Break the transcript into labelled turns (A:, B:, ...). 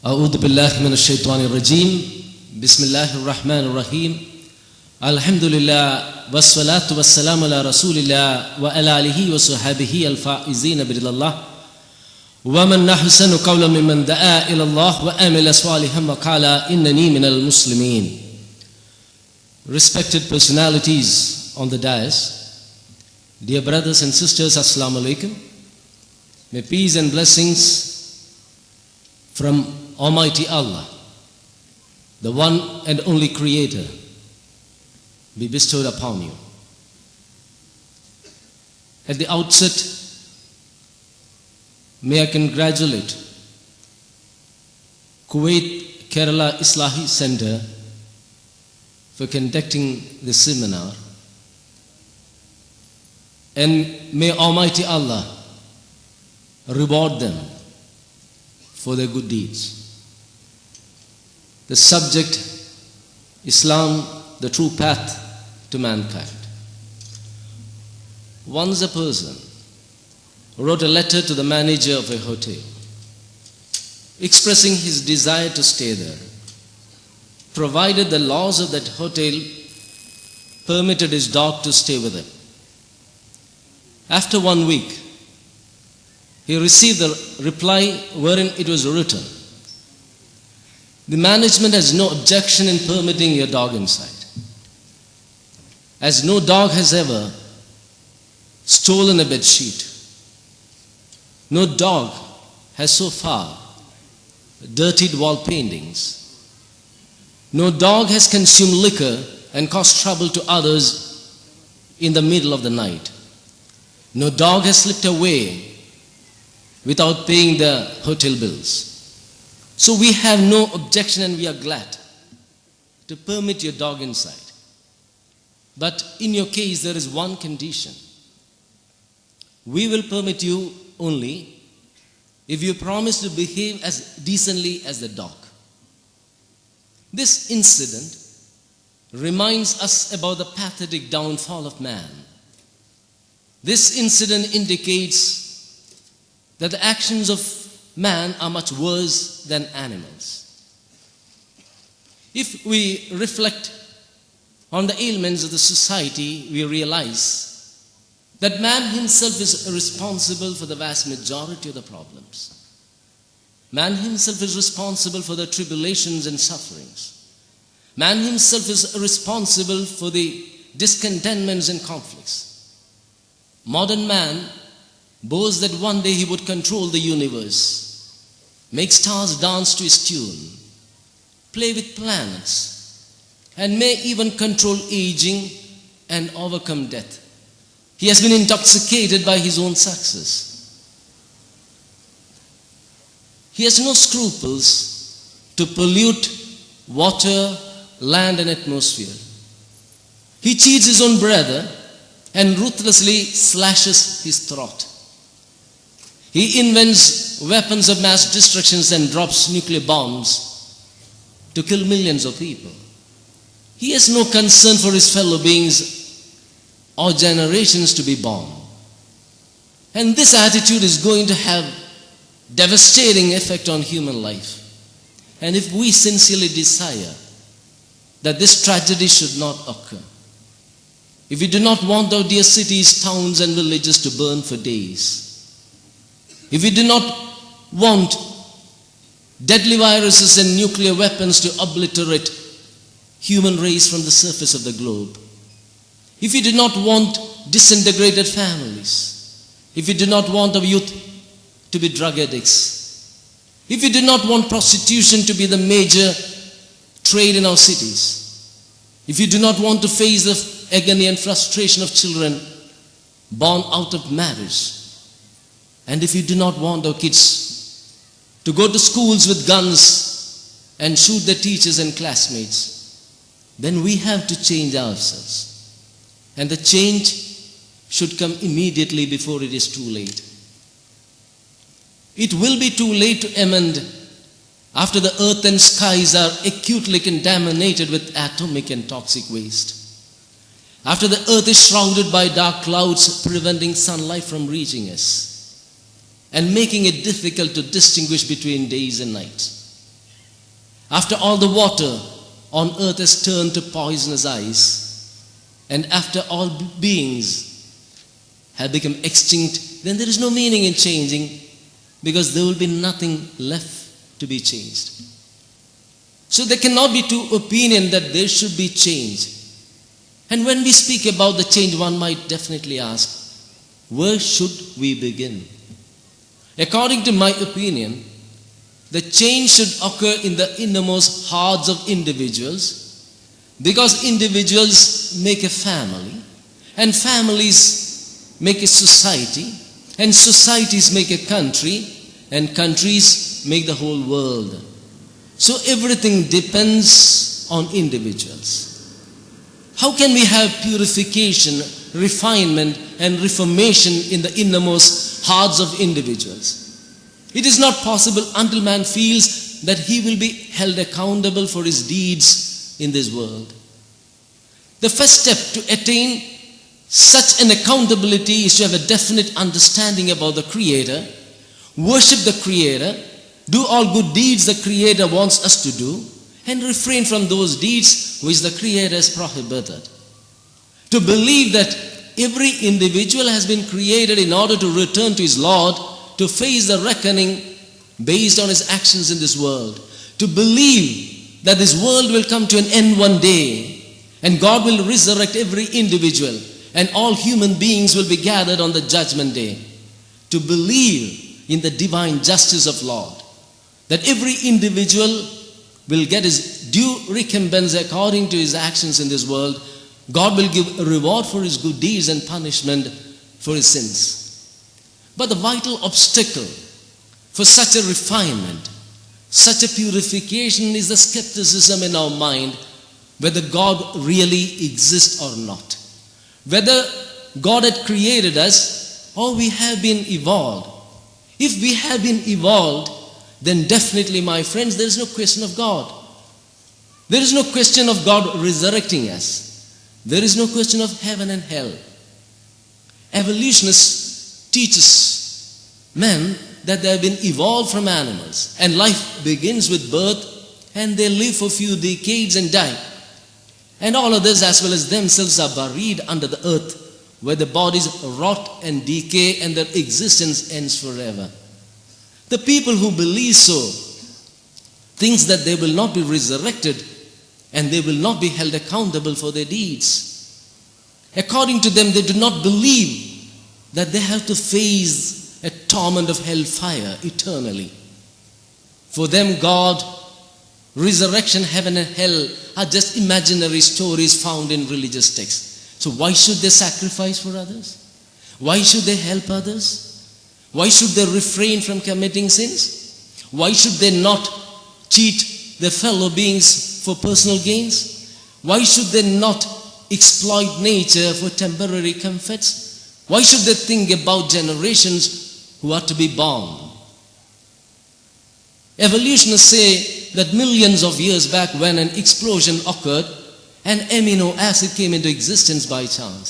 A: أعوذ بالله من الشيطان الرجيم بسم الله الرحمن الرحيم الحمد لله والصلاة والسلام على رسول الله وعلى آله وصحبه الفائزين برضا الله ومن أحسن قولا ممن دعا إلى الله وعمل صالحا وقال إنني من المسلمين. Respected personalities on the dais, dear brothers and sisters, Assalamu alaikum. May peace and blessings from Almighty Allah, the one and only Creator, be bestowed upon you. At the outset, may I congratulate Kuwait Kerala Islahi Center for conducting this seminar, and may Almighty Allah reward them for their good deeds. The subject, Islam, the true path to mankind. Once a person wrote a letter to the manager of a hotel, expressing his desire to stay there, provided the laws of that hotel permitted his dog to stay with him. After 1 week, he received a reply wherein it was written, "The management has no objection in permitting your dog inside, as no dog has ever stolen a bed sheet. No dog has so far dirtied wall paintings. No dog has consumed liquor and caused trouble to others in the middle of the night. No dog has slipped away without paying the hotel bills. So we have no objection and we are glad to permit your dog inside. But in your case, there is one condition. We will permit you only if you promise to behave as decently as the dog." This incident reminds us about the pathetic downfall of man. This incident indicates that the actions of man are much worse than animals. If we reflect on the ailments of the society, we realize that man himself is responsible for the vast majority of the problems. Man himself is responsible for the tribulations and sufferings. Man himself is responsible for the discontentments and conflicts. Modern man boasts that one day he would control the universe, make stars dance to his tune, play with planets, and may even control aging and overcome death. He has been intoxicated by his own success. He has no scruples to pollute water, land, and atmosphere. He cheats his own brother and ruthlessly slashes his throat. He invents weapons of mass destruction and drops nuclear bombs to kill millions of people. He has no concern for his fellow beings or generations to be born. And this attitude is going to have devastating effect on human life. And if we sincerely desire that this tragedy should not occur, if we do not want our dear cities, towns, and villages to burn for days, if we do not want deadly viruses and nuclear weapons to obliterate human race from the surface of the globe, if we do not want disintegrated families, if we do not want our youth to be drug addicts, if we do not want prostitution to be the major trade in our cities, if we do not want to face the agony and frustration of children born out of marriage, and if we do not want our kids to go to schools with guns and shoot their teachers and classmates, then we have to change ourselves. And the change should come immediately before it is too late. It will be too late to amend after the earth and skies are acutely contaminated with atomic and toxic waste. After the earth is shrouded by dark clouds preventing sunlight from reaching us and making it difficult to distinguish between days and nights. After all the water on earth has turned to poisonous ice, and after all beings have become extinct, then there is no meaning in changing, because there will be nothing left to be changed. So there cannot be two opinions that there should be change. And when we speak about the change, one might definitely ask, where should we begin? According to my opinion, the change should occur in the innermost hearts of individuals, because individuals make a family, and families make a society, and societies make a country, and countries make the whole world. So everything depends on individuals. How can we have purification, refinement, and reformation in the innermost hearts of individuals? It is not possible until man feels that he will be held accountable for his deeds in this world. The first step to attain such an accountability is to have a definite understanding about the Creator, worship the Creator, do all good deeds the Creator wants us to do, and refrain from those deeds which the Creator has prohibited. To believe that every individual has been created in order to return to his Lord, to face the reckoning based on his actions in this world. To believe that this world will come to an end one day, and God will resurrect every individual, and all human beings will be gathered on the judgment day. To believe in the divine justice of Lord, that every individual will get his due recompense according to his actions in this world. God will give a reward for his good deeds and punishment for his sins. But the vital obstacle for such a refinement, such a purification, is the skepticism in our mind whether God really exists or not. Whether God had created us or we have been evolved. If we have been evolved, then definitely, my friends, there is no question of God. There is no question of God resurrecting us. There is no question of heaven and hell. Evolutionists teaches men that they have been evolved from animals, and life begins with birth, and they live for a few decades and die. And all others as well as themselves are buried under the earth, where their bodies rot and decay, and their existence ends forever. The people who believe so thinks that they will not be resurrected, and they will not be held accountable for their deeds. According to them, they do not believe that they have to face a torment of hellfire eternally. For them, God, resurrection, heaven and hell are just imaginary stories found in religious texts. So why should they sacrifice for others? Why should they help others? Why should they refrain from committing sins? Why should they not cheat their fellow beings for personal gains? Why should they not exploit nature for temporary comforts? Why should they think about generations who are to be born? Evolutionists say that millions of years back, when an explosion occurred, an amino acid came into existence by chance.